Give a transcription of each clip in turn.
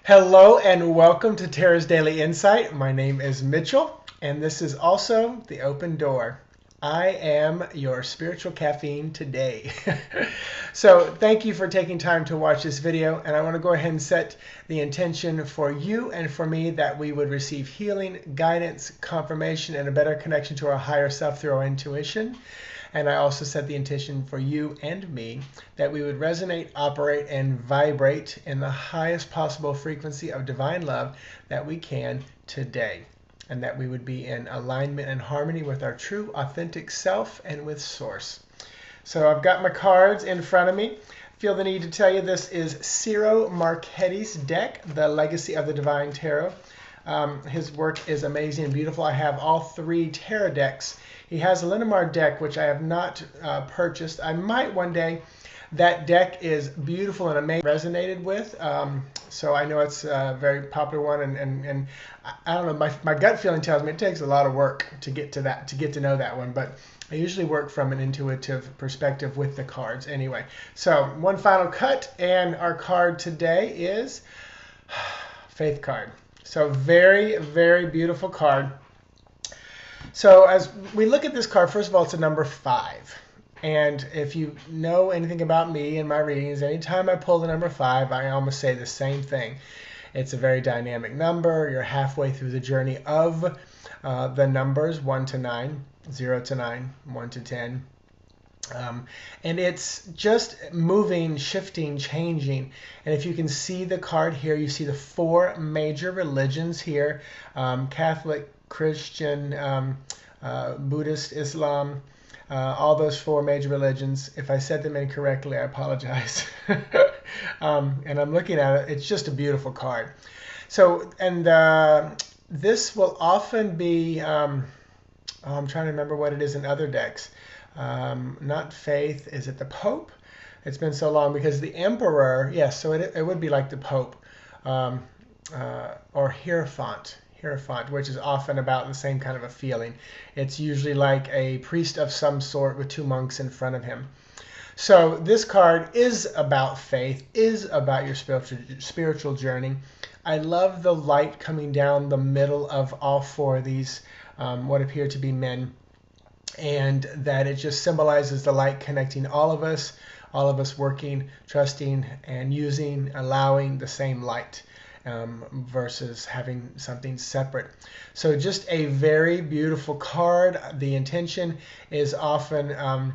Hello and welcome to Tara's Daily Insight. My name is Mitchell, and this is also The Open Door. I am your spiritual caffeine today. So thank you for taking time to watch this video, and I want to go ahead and set the intention for you and for me that we would receive healing, guidance, confirmation, and a better connection to our higher self through our intuition. And I also set the intention for you and me that we would resonate, operate, and vibrate in the highest possible frequency of divine love that we can today. And that we would be in alignment and harmony with our true, authentic self and with Source. So I've got my cards in front of me. Feel the need to tell you this is Ciro Marchetti's deck, The Legacy of the Divine Tarot. His work is amazing and beautiful. I have all three tarot decks. He has a Linamar deck, which I have not purchased. I might one day. That deck is beautiful and amazing. Resonated with. So I know it's a very popular one, and I don't know. My gut feeling tells me it takes a lot of work to get to that, to get to know that one. But I usually work from an intuitive perspective with the cards. Anyway, so one final cut, and our card today is Faith card. So very, very beautiful card. So as we look at this card, first of all, it's a number 5. And if you know anything about me and my readings, anytime I pull the number 5, I almost say the same thing. It's a very dynamic number. You're halfway through the journey of the numbers 1 to 9, 0 to 9, 1 to 10. And it's just moving, shifting, changing. And if you can see the card here, you see the 4 major religions here: Catholic, Christian, Buddhist, Islam, all those 4 major religions. If I said them incorrectly, I apologize. And I'm looking at it. It's just a beautiful card. So, and this will often be, I'm trying to remember what it is in other decks. Not Faith. Is it the Pope? It's been so long, because the Emperor, yes, so it would be like the Pope, or Hierophant, which is often about the same kind of a feeling. It's usually like a priest of some sort with 2 monks in front of him. So this card is about faith, is about your spiritual journey. I love the light coming down the middle of all 4 of these, what appear to be men, and that it just symbolizes the light connecting all of us working, trusting, and using, allowing the same light. Versus having something separate. So just a very beautiful card. The intention is often, I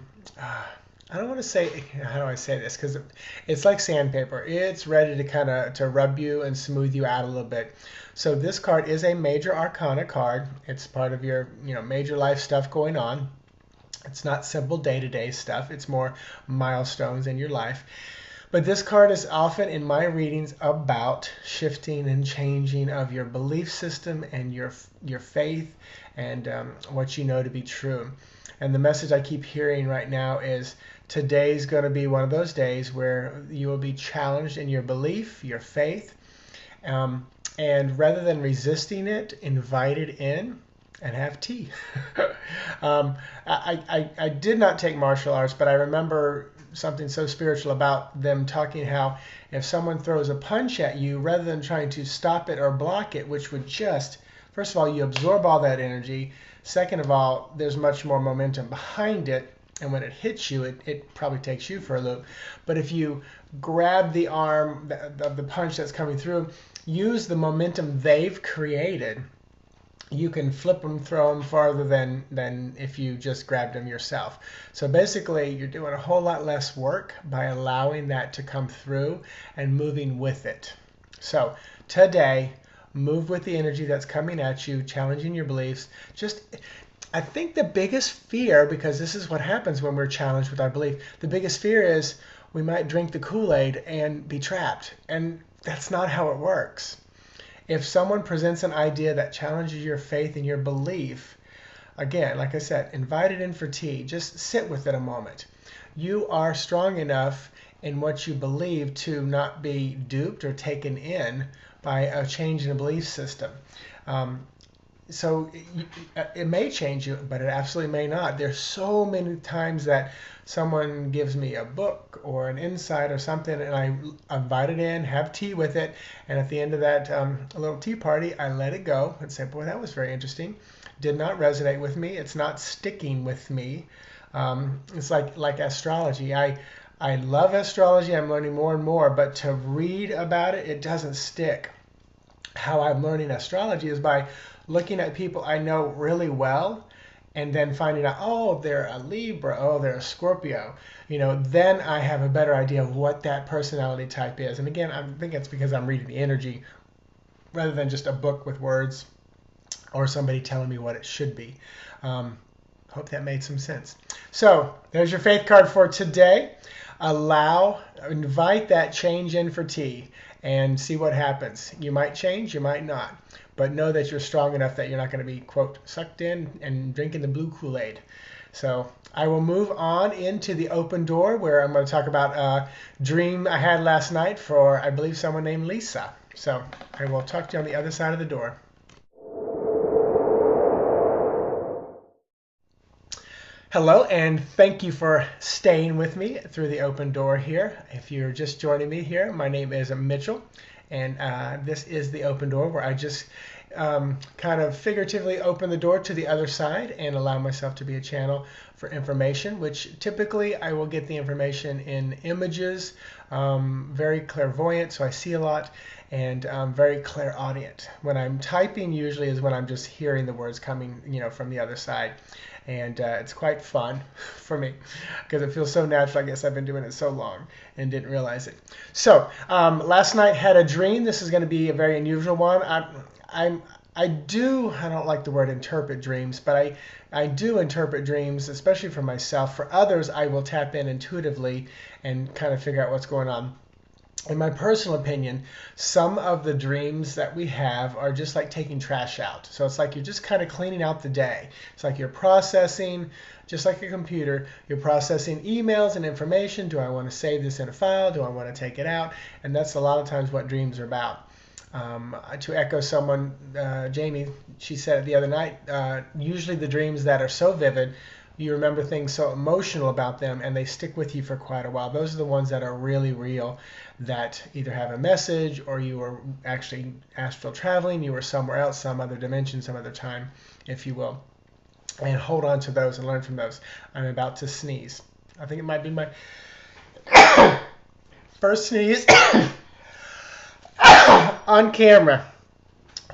don't want to say, how do I say this? Because it's like sandpaper. It's ready to kind of to rub you and smooth you out a little bit. So this card is a major arcana card. It's part of your major life stuff going on. It's not simple day-to-day stuff. It's more milestones in your life. But this card is often in my readings about shifting and changing of your belief system and your faith and what you know to be true. And the message I keep hearing right now is today's going to be one of those days where you will be challenged in your belief, your faith, and rather than resisting it, invite it in and have tea. I did not take martial arts, but I remember something so spiritual about them talking how if someone throws a punch at you, rather than trying to stop it or block it, which would just, first of all, you absorb all that energy. Second of all, there's much more momentum behind it. And when it hits you, it probably takes you for a loop. But if you grab the arm of the punch that's coming through, use the momentum they've created, you can flip them, throw them farther than if you just grabbed them yourself. So basically, you're doing a whole lot less work by allowing that to come through and moving with it. So today, move with the energy that's coming at you, challenging your beliefs. I think the biggest fear, because this is what happens when we're challenged with our belief, the biggest fear is we might drink the Kool-Aid and be trapped. And that's not how it works. If someone presents an idea that challenges your faith and your belief, again, like I said, invite it in for tea. Just sit with it a moment. You are strong enough in what you believe to not be duped or taken in by a change in a belief system. so it may change you, but it absolutely may not. There's so many times that someone gives me a book or an insight or something, and I invite it in, have tea with it, and at the end of that little tea party, I let it go and say, "Boy, that was very interesting. Did not resonate with me. It's not sticking with me." It's like astrology. I love astrology. I'm learning more and more, but to read about it, it doesn't stick. How I'm learning astrology is by looking at people I know really well and then finding out, oh, they're a Libra, oh, they're a Scorpio. Then I have a better idea of what that personality type is. And again, I think it's because I'm reading the energy rather than just a book with words or somebody telling me what it should be. Hope that made some sense. So there's your faith card for today. Invite that change in for tea and see what happens. You might change, you might not, but know that you're strong enough that you're not going to be, quote, sucked in and drinking the blue Kool-Aid. So I will move on into the open door where I'm going to talk about a dream I had last night for, I believe, someone named Lisa. So I will talk to you on the other side of the door. Hello, and thank you for staying with me through the open door here. If you're just joining me here, my name is Mitchell, and this is the open door where I just kind of figuratively open the door to the other side and allow myself to be a channel for information, which typically I will get the information in images, very clairvoyant, so I see a lot, and very clairaudient. When I'm typing usually is when I'm just hearing the words coming, from the other side. And it's quite fun for me because it feels so natural. I guess I've been doing it so long and didn't realize it. So last night had a dream. This is going to be a very unusual one. I don't like the word interpret dreams, but I do interpret dreams, especially for myself. For others, I will tap in intuitively and kind of figure out what's going on. In my personal opinion, some of the dreams that we have are just like taking trash out. So it's like you're just kind of cleaning out the day. It's like you're processing, just like a computer, you're processing emails and information. Do I want to save this in a file? Do I want to take it out? And that's a lot of times what dreams are about. To echo someone, Jamie, she said it the other night, usually the dreams that are so vivid, you remember things so emotional about them and they stick with you for quite a while. Those are the ones that are really real, that either have a message or you were actually astral traveling, you were somewhere else, some other dimension, some other time, if you will. And hold on to those and learn from those. I'm about to sneeze. I think it might be my first sneeze on camera.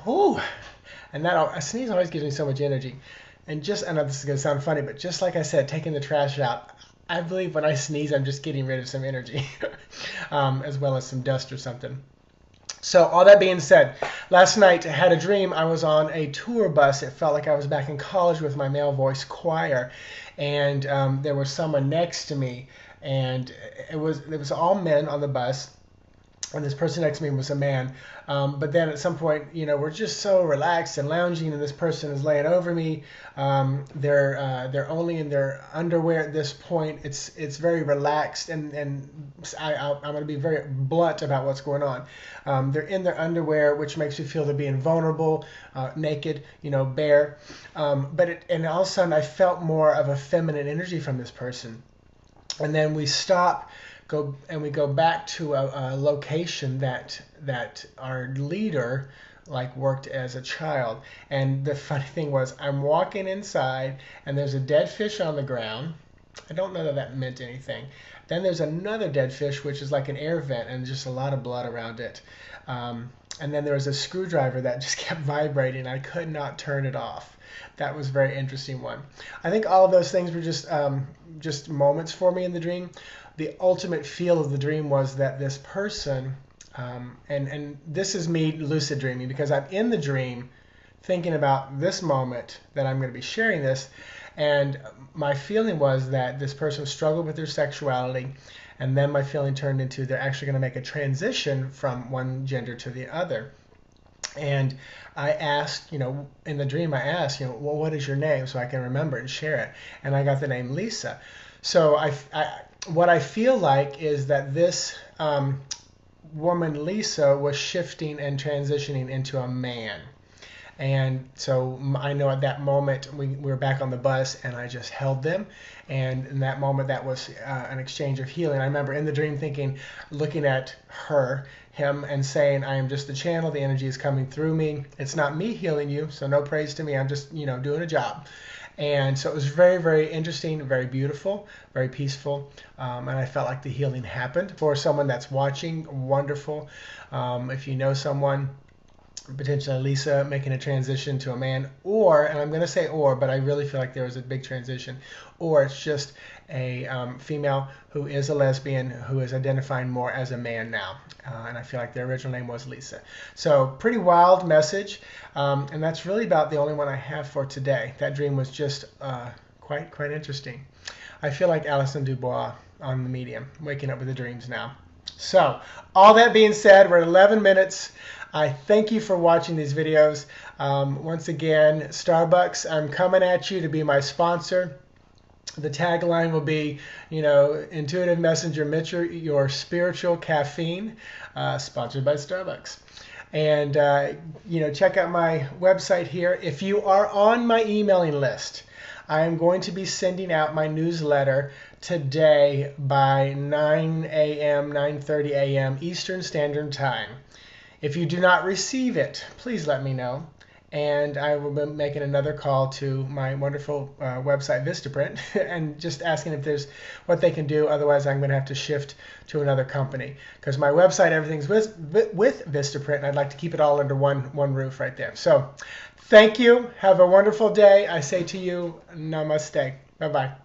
Ooh. And a sneeze always gives me so much energy. And I know this is going to sound funny, but just like I said, taking the trash out, I believe when I sneeze, I'm just getting rid of some energy, as well as some dust or something. So all that being said, last night I had a dream. I was on a tour bus. It felt like I was back in college with my male voice choir, and there was someone next to me, and it was all men on the bus. And this person next to me was a man. But then at some point, we're just so relaxed and lounging, and this person is laying over me. They're only in their underwear at this point. It's very relaxed, and I'm going to be very blunt about what's going on. They're in their underwear, which makes you feel they're being vulnerable, naked, bare. And all of a sudden, I felt more of a feminine energy from this person. And then we go back to a location that our leader worked as a child. And the funny thing was, I'm walking inside and there's a dead fish on the ground. I don't know that meant anything. Then there's another dead fish, which is like an air vent and just a lot of blood around it. And then there was a screwdriver that just kept vibrating. I could not turn it off. That was a very interesting one. I think all of those things were just moments for me in the dream. The ultimate feel of the dream was that this person, and this is me lucid dreaming because I'm in the dream thinking about this moment that I'm going to be sharing this, and my feeling was that this person struggled with their sexuality, and then my feeling turned into they're actually going to make a transition from one gender to the other. And I asked, in the dream I asked, well, what is your name so I can remember and share it, and I got the name Lisa. So what I feel like is that this woman, Lisa, was shifting and transitioning into a man. And so I know at that moment we were back on the bus, and I just held them. And in that moment, that was an exchange of healing. I remember in the dream thinking, looking at him, and saying, I am just the channel. The energy is coming through me. It's not me healing you, so no praise to me. I'm just, doing a job. And so it was very, very interesting, very beautiful, very peaceful. And I felt like the healing happened. For someone that's watching, wonderful. If you know someone, potentially Lisa making a transition to a man, or, and I'm going to say or, but I really feel like there was a big transition, or it's just a female who is a lesbian who is identifying more as a man now. And I feel like their original name was Lisa. So pretty wild message. And that's really about the only one I have for today. That dream was just quite interesting. I feel like Alison Dubois on the medium, waking up with the dreams now. So all that being said, we're at 11 minutes. I thank you for watching these videos. Once again, Starbucks, I'm coming at you to be my sponsor. The tagline will be, Intuitive Messenger Mitchell, your spiritual caffeine, sponsored by Starbucks. And, check out my website here. If you are on my emailing list, I am going to be sending out my newsletter today by 9 a.m., 9:30 a.m. Eastern Standard Time. If you do not receive it, please let me know. And I will be making another call to my wonderful website, Vistaprint, and just asking if there's what they can do. Otherwise, I'm going to have to shift to another company. Because my website, everything's with Vistaprint, and I'd like to keep it all under one roof right there. So thank you. Have a wonderful day. I say to you, namaste. Bye-bye.